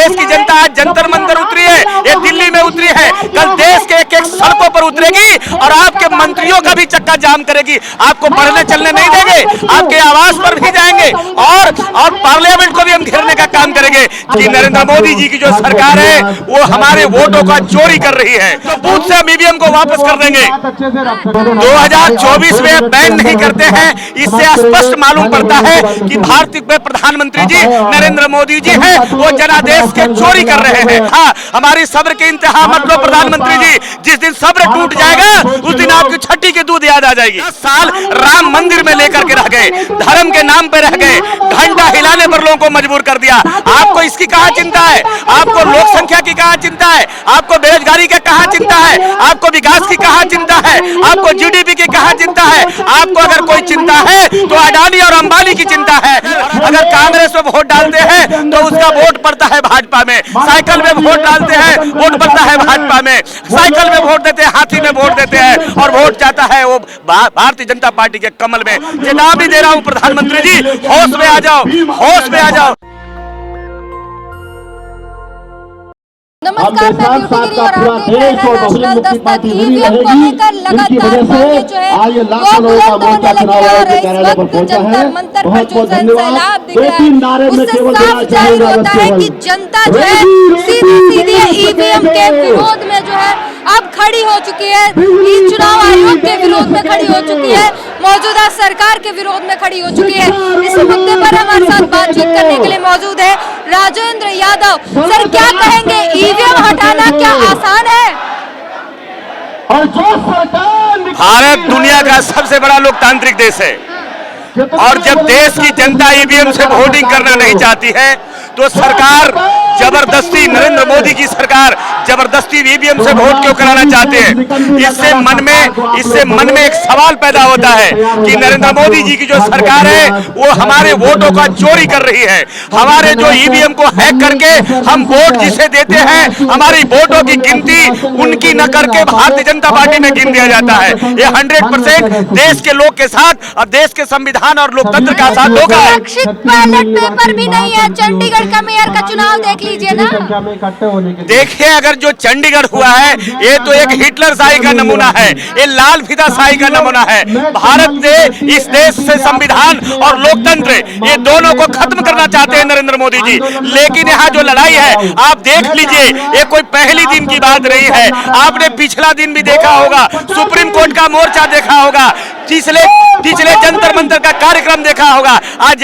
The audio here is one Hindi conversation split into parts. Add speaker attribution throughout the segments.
Speaker 1: देश की जनता आज जंतर मंतर उतरी है, ये दिल्ली में उतरी है, कल देश के एक एक सड़कों पर उतरेगी और आपके मंत्रियों का भी चक्का जाम करेगी। आपको बढ़ने चलने नहीं देंगे, आपके आवास पर भी जाएंगे और पार्लियामेंट को भी हम घेरने का काम करेंगे कि नरेंद्र मोदी जी की जो सरकार है वो हमारे वोटों का चोरी कर रही है। तो बूथ से हम ईवीएम को वापस कर देंगे। 2024 में बैन नहीं करते हैं, इससे स्पष्ट मालूम पड़ता है कि भारतीय प्रधानमंत्री जी नरेंद्र मोदी जी हैं, वो जनादेश के चोरी कर रहे हैं। हाँ, हमारी सब्र की इंतहा मत लो प्रधानमंत्री जी, जिस दिन सब्र टूट जाएगा उस दिन आपकी छठी की दूध याद आ जाएगी। 10 साल राम मंदिर में लेकर के रह गए, धर्म के नाम पे रह गए, घंटा हिलाने पर लोगों को मजबूर कर दिया। आपको इसकी कहां चिंता है? आपको लोक संख्या की कहां चिंता है? आपको बेरोजगारी की कहां चिंता है? आपको विकास की कहां चिंता है? आपको जीडीपी की कहां चिंता है? आपको अगर कोई चिंता है तो अडानी और अंबानी की चिंता है। अगर कांग्रेस में वोट डालते हैं तो उसका वोट पड़ता है भाजपा में, साइकिल में वोट डालते हैं वोट पड़ता है भाजपा में, साइकिल में वोट देते हैं, हाथी में वोट देते हैं और वोट जाता है वो भारतीय जनता पार्टी के कमल में। चेतावनी दे रहा हूं प्रधानमंत्री जी, होश में आ जाओ, होश में आ जाओ।
Speaker 2: नमस्कार, मैं ब्यूटी गिरी और आप देख रहे हैं नेशनल दस्तक। ईवीएम को लेकर लगातार मांगे जो है वो बुलंद होने लगी है और इस वक्त जंतर मंतर पर जो सैलाब दिख रहा है उससे साफ जाहिर होता है कि जनता जो है सीधी सीधी ईवीएम के विरोध में जो है अब खड़ी हो चुकी है, चुनाव आयोग के विरोध में खड़ी हो चुकी है, मौजूदा सरकार के विरोध में खड़ी हो चुकी है। इस मुद्दे पर हमारे साथ बातचीत करने के लिए मौजूद है राजेंद्र यादव। सर, क्या कहेंगे, ईवीएम हटाना क्या आसान है?
Speaker 1: भारत दुनिया का सबसे बड़ा लोकतांत्रिक देश है और जब देश की जनता ईवीएम से वोटिंग करना नहीं चाहती है तो सरकार जबरदस्ती, नरेंद्र मोदी की सरकार जबरदस्ती ईवीएम से वोट क्यों कराना चाहते हैं? इससे मन में एक सवाल पैदा होता है कि नरेंद्र मोदी जी की जो सरकार है वो हमारे वोटों का चोरी कर रही है। हमारे जो ईवीएम को हैक करके हम वोट जिसे देते हैं, हमारी वोटों की गिनती उनकी न करके भारतीय जनता पार्टी में गिन दिया जाता है। ये 100% देश के लोग के साथ और देश के संविधान और लोकतंत्र का साथ धोखा है।
Speaker 2: बैलेट पेपर भी नहीं है, चंडीगढ़ का मेयर का चुनाव देख लीजिए ना।
Speaker 1: देखिए, अगर जो चंडीगढ़ हुआ है ये तो एक हिटलर शाही का नमूना है, ये लाल फीता शाही का नमूना है। भारत ने इस देश से संविधान और लोकतंत्र ये दोनों को खत्म करना चाहते हैं नरेंद्र मोदी जी। लेकिन यहाँ जो लड़ाई है आप देख लीजिए, ये कोई पहली दिन की बात नहीं है। आपने पिछला दिन भी देखा होगा, सुप्रीम कोर्ट का मोर्चा देखा होगा, पिछले जंतर मंतर का कार्यक्रम देखा होगा। आज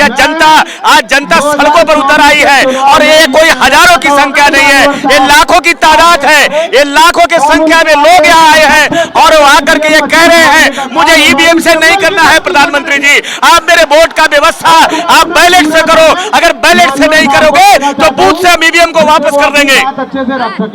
Speaker 1: जनता सड़कों पर उतर आई है और ये कोई हजारों की संख्या नहीं है, ये लाखों की तादाद है। ये लाखों की संख्या में लोग यहाँ आए हैं और वो आकर के ये कह रहे हैं मुझे ईवीएम से नहीं करना है। प्रधानमंत्री जी, आप मेरे वोट का व्यवस्था आप बैलेट से करो, अगर बैलेट से नहीं करोगे तो बूथ से हम ईवीएम को वापस कर देंगे।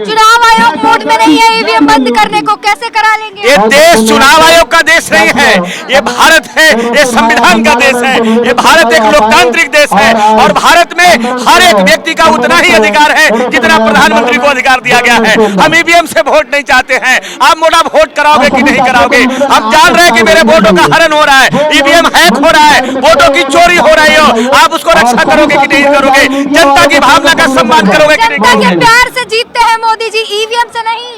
Speaker 2: चुनाव आयोग मोड में नहीं है, ईवीएम बंद करने को कैसे करा लेंगे?
Speaker 1: ये देश चुनाव आयोग का देश नहीं है, ये भारत है, ये संविधान का देश है, ये भारत एक लोकतांत्रिक देश है और भारत में हर एक व्यक्ति का उतना ही अधिकार है जितना प्रधानमंत्री को अधिकार दिया गया है। हम ईवीएम से वोट नहीं चाहते हैं। आप मोटा वोट कराओगे कि नहीं कराओगे? हम जान रहे हैं कि मेरे वोटों का हरण हो रहा है, ईवीएम हैक हो रहा है, वोटों की चोरी हो रही हो, आप उसको रक्षा करोगे कि नहीं करोगे? जनता की भावना का सम्मान करोगे कि नहीं करोगे?
Speaker 2: जनता के प्यार से जीतते हैं मोदी जी, ईवीएम से नहीं।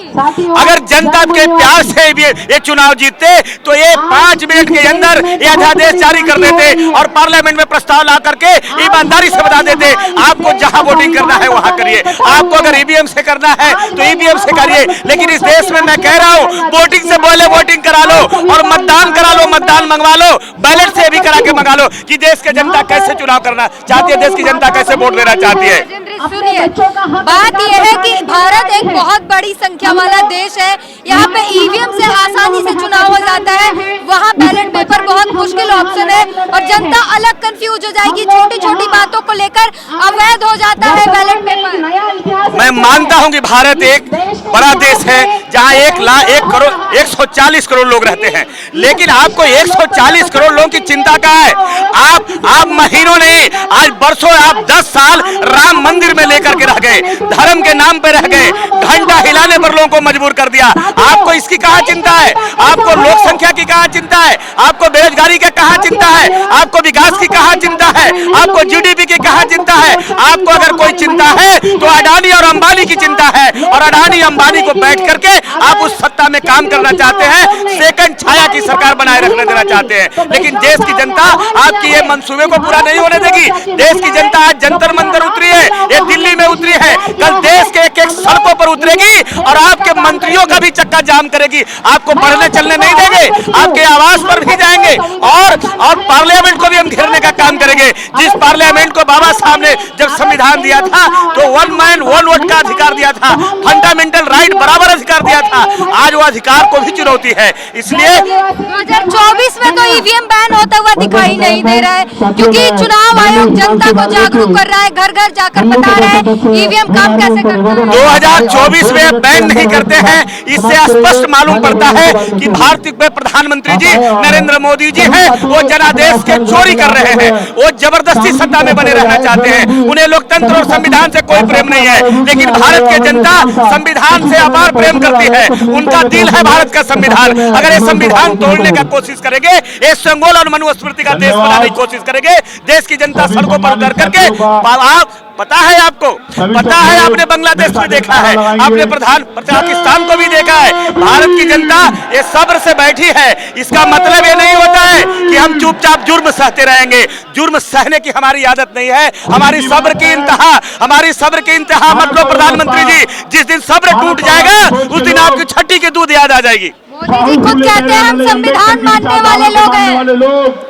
Speaker 1: अगर जनता के प्यार से ये चुनाव जीतते तो ये 5 मिनट के अंदर ये अध्यादेश जारी कर देते और पार्लियामेंट में प्रस्ताव ला करके ईमानदारी से बता देते आपको जहां वोटिंग करना है वहां करिए, आपको अगर ईवीएम से करना है तो ईवीएम से करिए। लेकिन इस देश में मैं कह रहा हूं वोटिंग से पहले वोटिंग करा लो और मतदान करा लो, मतदान मंगवा लो, बैलेट से भी करा के मंगा लो कि देश की जनता कैसे चुनाव करना चाहती है, देश की जनता कैसे वोट देना चाहती है।
Speaker 2: सुनिए, बात यह है कि भारत एक बहुत बड़ी संख्या वाला देश है, यहाँ पे ईवीएम से आसानी से चुनाव हो जाता है, वहाँ बैलेट पेपर बहुत मुश्किल ऑप्शन है और जनता अलग कंफ्यूज हो जाएगी, छोटी छोटी बातों को लेकर अवैध हो जाता है बैलेट पेपर।
Speaker 1: मैं मानता हूं कि भारत एक बड़ा देश है जहां 140 करोड़ लोग रहते हैं, लेकिन आपको 140 करोड़ लोगों की चिंता का है? आप महीनों नहीं, आज बरसों, आप 10 साल राम मंदिर में लेकर के रह गए, धर्म के नाम पे रह गए, घंटा फैलाने पर लोगों को मजबूर कर दिया। आपको इसकी कहाँ चिंता है? आपको लोक संख्या की कहाँ चिंता है? आपको बेरोजगारी की कहाँ चिंता है? आपको विकास की कहाँ चिंता है? आपको जीडीपी की कहाँ चिंता है? आपको अगर कोई चिंता है तो अडानी और अंबानी की चिंता है, और अडानी अंबानी को बैठ करके आप उस सत्ता में काम करना चाहते हैं, सेकंड छाया की सरकार बनाए रखने देना चाहते हैं। लेकिन देश की जनता आपकी ये मंसूबे को पूरा नहीं होने देगी। देश की जनता आज जंतर मंतर उतरी है, ये दिल्ली में उतरी है, कल देश के एक एक सड़कों पर उतरेगी और आपके मंत्रियों का भी चक्का जाम करेगी। आपको बढ़ने चलने नहीं देंगे, आपके आवास पर भी जाएंगे और पार्लियामेंट को भी हम घेरने का काम करेंगे। जिस पार्लियामेंट को बाबा साहब ने जब संविधान दिया था तो वन मैन वन वोट का अधिकार दिया था, फंडामेंटल राइट बराबर अधिकार दिया था, आज वो अधिकार को भी चुनौती है। इसलिए
Speaker 3: 2024 में तो ईवीएम बैन होता हुआ दिखाई नहीं दे रहा है, क्योंकि चुनाव आयोग जनता को जागरूक कर रहा है, घर घर जाकर बता रहा है ईवीएम काम कैसे करता है।
Speaker 1: 2024 में बैन नहीं करते हैं, इससे स्पष्ट मालूम पड़ता है कि भारत के प्रधानमंत्री जी नरेंद्र मोदी जी हैं, वो जनादेश के चोरी कर रहे हैं, वो जबरदस्ती सत्ता में बने रहना चाहते हैं। उन्हें लोकतंत्र और संविधान से कोई प्रेम नहीं है, लेकिन भारत की जनता संविधान से अपार प्रेम करती है। उनका दिल है भारत का संविधान। अगर ये संविधान तोड़ने का कोशिश करेंगे, ये संगोल और मनुस्मृति का देश बनाने की कोशिश करेंगे, देश की जनता सड़कों पर उतर करके पता है आपको, पता है, आपने बांग्लादेश में देखा है, आपने पाकिस्तान को भी देखा है। भारत की जनता ये सब्र से बैठी है। इसका मतलब ये नहीं होता है कि हम चुपचाप जुर्म सहते रहेंगे। जुर्म सहने की हमारी आदत नहीं है, हमारी सब्र की इंतहा, हमारी सब्र की इंतहा मत लो प्रधानमंत्री जी। जिस दिन सब्र टूट जाएगा उस दिन आपकी छठी की दूध याद आ जाएगी।
Speaker 3: मोदी जी खुद कहते हैं हम संविधान मानने वाले लोग हैं।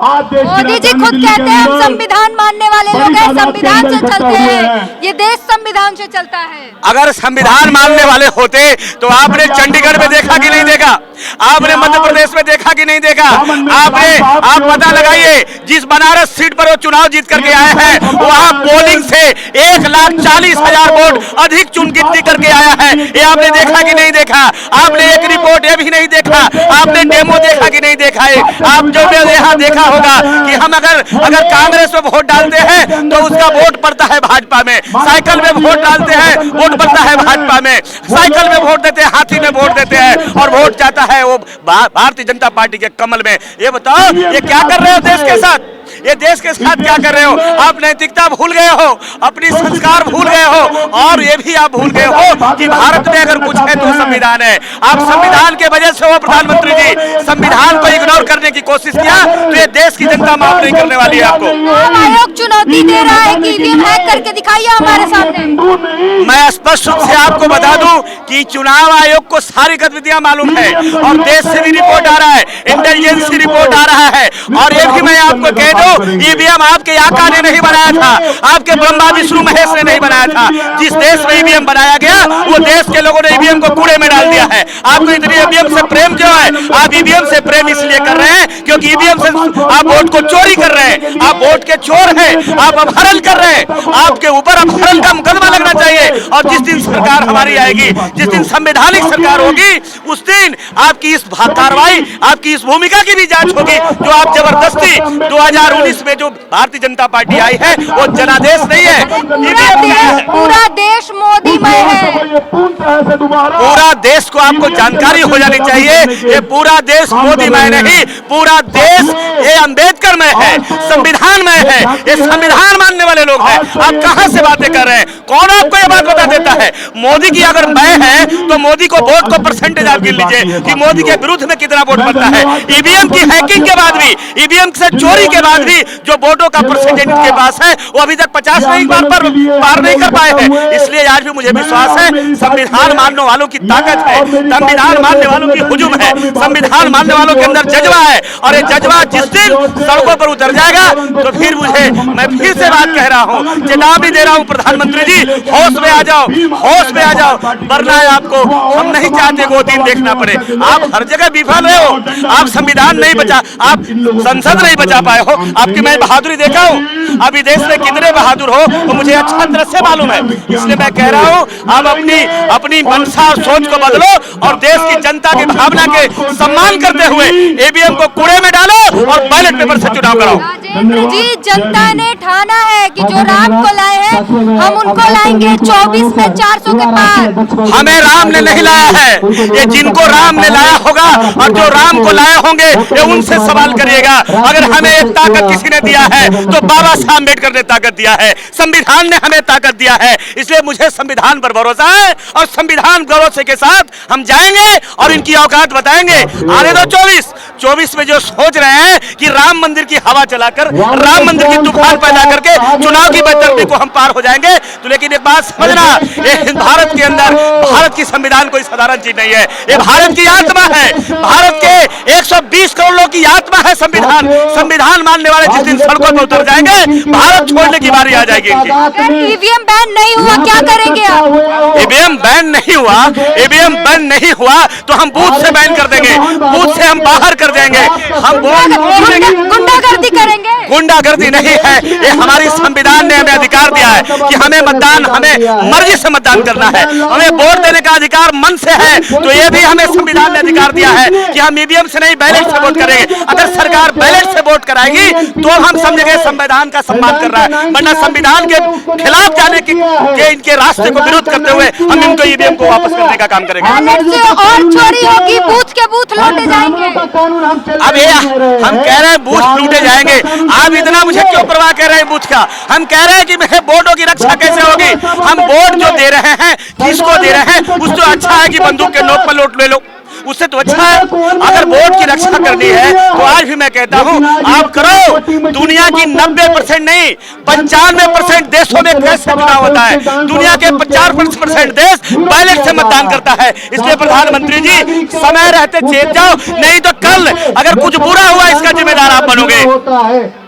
Speaker 3: मोदी जी खुद कहते हैं हम संविधान मानने वाले लोग हैं, संविधान से चलते हैं, ये देश संविधान से चलता है।
Speaker 1: अगर संविधान मानने वाले होते तो आपने चंडीगढ़ में देखा कि नहीं देखा? आपने मध्य प्रदेश में देखा कि नहीं देखा? आप पता लगाइए, जिस बनारस सीट पर वो चुनाव जीत करके आए हैं वहां पोलिंग से 1,40,000 वोट अधिक चुन गिनती करके आया है। ये आपने देखा कि नहीं देखा? आपने एक रिपोर्ट ये भी नहीं देखा, आपने डेमो देखा कि नहीं देखा है? आप जो यहाँ देखा होगा कि हम अगर कांग्रेस में वोट डालते हैं तो उसका वोट पड़ता है भाजपा में, साइकिल में वोट डालते हैं वोट पड़ता है भाजपा में, साइकिल में वोट देते हैं, हाथी में वोट देते हैं, और वोट जाता है वो भारतीय जनता पार्टी के कमल में। ये बताओ ये क्या कर रहे हो देश के साथ? ये देश के साथ क्या कर रहे हो? आप नैतिकता भूल गए हो, अपनी संस्कार भूल गए हो, और ये भी आप भूल गए हो कि भारत में अगर कुछ है तो संविधान है। आप संविधान के वजह से हो प्रधानमंत्री जी, संविधान को इग्नोर करने की कोशिश किया तो ये देश की जनता माफ नहीं करने वाली है आपको।
Speaker 3: आयोग चुनौती दे रहा है कि ईवीएम हैक करके दिखाइए हमारे सामने।
Speaker 1: मैं स्पष्ट रूप से आपको बता दूं कि चुनाव आयोग को सारी गतिविधियां मालूम है, और देश से भी रिपोर्ट आ रहा है, इंटेलिजेंस की रिपोर्ट आ रहा है। और ये भी मैं आपको कह दूं, ईवीएम आपके आका ने नहीं बनाया था, आपके ब्रह्मा विष्णु महेश ने नहीं बनाया था। जिस देश में ईवीएम बनाया गया वो देश के लोगों ने ईवीएम को कूड़े में डाल दिया है। आपको इतनी ईवीएम से प्रेम क्यों है? आप ईवीएम से प्रेम इसलिए कर रहे हैं क्योंकि ईवीएम से आप वोट को चोरी कर रहे हैं, आप वोट के चोर हैं, आप अपहरण कर रहे हैं। आपके ऊपर अपहरण का मुकदमा लगना चाहिए, और जिस दिन सरकार हमारी आएगी, जिस दिन संवैधानिक सरकार होगी, उस दिन आपकी इस कार्रवाई, आपकी इस भूमिका की भी जांच होगी जो आप जबरदस्ती 2019 में जो भारतीय जनता पार्टी आई है वो जनादेश नहीं है,
Speaker 3: पूरा देश मोदीमय है।
Speaker 1: पूरा देश को आपको जानकारी हो जानी चाहिए, ये पूरा देश मोदीमय नहीं, पूरा देश ये अम्बेडकर में है, संविधान में है, ये संविधान मानने वाले लोग हैं। आप कहां से बातें कर रहे हैं? कौन आपको ये बात बता देता है? मोदी की अगर मैं है तो मोदी को वोट को परसेंटेज आप गिन लीजिए कि मोदी के विरुद्ध में कितना वोट पड़ता है। ईवीएम की हैकिंग के बाद भी, ईवीएम से चोरी के बाद भी जो वोटों का परसेंटेज इनके पास है वो अभी तक 50 नहीं पार नहीं कर पाए हैं। इसलिए आज भी मुझे विश्वास है संविधान मानने वालों की ताकत है, संविधान मानने वालों की हुजूम है, संविधान मानने वालों के अंदर जज्बा है, और ये जज्बा जिस दिन सड़कों पर उतर जाएगा तो फिर मैं फिर से बात कह रहा हूँ, चेतावनी दे रहा हूँ प्रधानमंत्री जी, होश में आ जाओ, होश में आ जाओ, वरना आपको हम नहीं चाहते वो दिन देखना पड़े। आप हर जगह विफल रहे हो, आप संविधान नहीं बचा, आप संसद नहीं बचा पाए हो। आपकी मैं बहादुरी देखा हूँ, अभी देश में कितने बहादुर हो वो मुझे अच्छा तरह से मालूम है। इसलिए मैं कह रहा हूं आप अपनी मंशा और सोच को बदलो और देश की जनता की भावना के सम्मान करते हुए ईवीएम को कूड़े में डालो और बैलेट पेपर से चुनाव कराओ।
Speaker 3: राजेंद्र जी, जनता ने ठाना है कि जो राम को लाए हैं हम उनको लाएंगे 24 में 400 के पार।
Speaker 1: हमें राम ने नहीं लाया है, ये जिनको राम ने लाया होगा और जो राम को लाए होंगे ये उनसे सवाल करिएगा। अगर हमें एक ताकत किसी ने दिया है तो बाबा साहब अम्बेडकर ने ताकत दिया है, संविधान ने हमें ताकत दिया है। इसलिए मुझे संविधान पर भरोसा है और संविधान भरोसे के साथ हम जाएंगे और इनकी औकात बताएंगे। आने दो 24 में जो सोच रहे हैं कि राम मंदिर की हवा चलाकर राम मंदिर की तूफान पैदा करके चुनाव की बेतरतीबी को हम पार हो जाएंगे। तो लेकिन एक बात समझना, ये भारत के अंदर भारत की संविधान कोई साधारण चीज नहीं है, ये भारत की आत्मा है, भारत के 120 करोड़ लोगों की आत्मा है संविधान। संविधान मानने वाले जिस दिन सड़कों पर उतर जाएंगे भारत छोड़ने की बारी आ जाएगी इनकी।
Speaker 3: अगर ईवीएम बैन नहीं हुआ क्या करेंगे आप?
Speaker 1: ईवीएम बैन नहीं हुआ, ईवीएम बैन नहीं हुआ तो हम बूथ से बैन कर देंगे, बूथ से हम बाहर कर देंगे। हम
Speaker 3: गुंडागर्दी करेंगे?
Speaker 1: गुंडागर्दी नहीं है, ये हमारी संविधान ने हमें अधिकार दिया है कि हमें मतदान, हमें मर्जी से मतदान करना है, हमें वोट देने का अधिकार मन से है। तो ये भी हमें संविधान ने अधिकार दिया है कि हम ईवीएम से नहीं बैलेट से वोट करेंगे। अगर सरकार बैलेट से वोट कराएगी तो हम समझेंगे संविधान का सम्मान कर रहा है, वरना संविधान के खिलाफ जाने के इनके रास्ते को विरोध करते हुए हम इनको ईवीएम को वापस करने का काम करेंगे।
Speaker 3: और चोरी होगी, बूथ के बूथ लौटे जाएंगे।
Speaker 1: अब ये हम कह रहे हैं बूथ लूटे जाएंगे, आप इतना मुझे क्यों परवाह कर रहे हैं बूथ का? हम कह रहे हैं कि मेरे वोटों की रक्षा कैसे होगी? हम वोट जो दे रहे हैं किसको दे रहे हैं? उससे अच्छा है कि बंदूक के नोक पर नोट ले लो, उससे तो अच्छा है। अगर वोट की रक्षा करनी है तो आज भी मैं कहता हूं आप करो। दुनिया की 90% नहीं 95% देशों में कैसे चुनाव होता है? दुनिया के 50% देश बैलेट से मतदान करता है। इसलिए प्रधानमंत्री जी समय रहते चेत जाओ, नहीं तो कल अगर कुछ बुरा हुआ इसका जिम्मेदार आप बनोगे।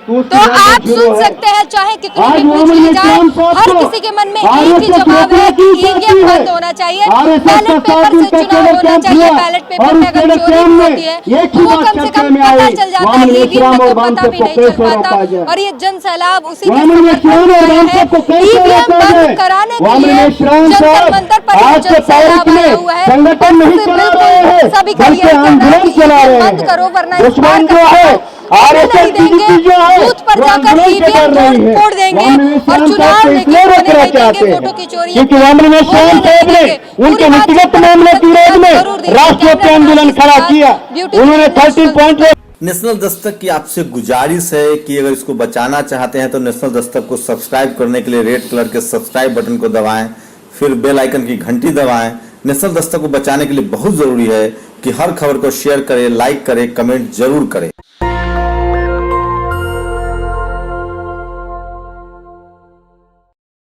Speaker 3: तो आप सुन सकते हैं, चाहे कितनी भी पूछ ली जाए, हर किसी के मन में एक ही जवाब है कि ईवीएम बंद होना चाहिए, बैलेट पेपर से चुनाव होना चाहिए। बैलेट पेपर में अगर चोरी होती है तो वो कम से कम पता चल जाता है, ईवीएम में तो पता भी नहीं चल पाता। और ये जन सैलाब उसी के है। ईवीएम बंद कराने के लिए जंतर मंतर पर जन सैलाब आया हुआ है। बिल्कुल सभी का ये कहना है कि बंद करो वरना इस बार नहीं देंगे, बूथ पर जाकर ईवीएम तोड़ देंगे और चुनाव लेके होने नहीं देंगे। वोटों की चोरी
Speaker 2: उनके व्यक्तिगत मामले के विरोध में राष्ट्रव्यापी आंदोलन खड़ा किया। उन्होंने 13 पॉइंट।
Speaker 4: नेशनल दस्तक की आपसे गुजारिश है कि अगर इसको बचाना चाहते हैं तो नेशनल दस्तक को सब्सक्राइब करने के लिए रेड कलर के सब्सक्राइब बटन को दबाएं, फिर बेल आइकन की घंटी दबाएं। नेशनल दस्तक को बचाने के लिए बहुत जरूरी है कि हर खबर को शेयर करें, लाइक करें, कमेंट जरूर करें।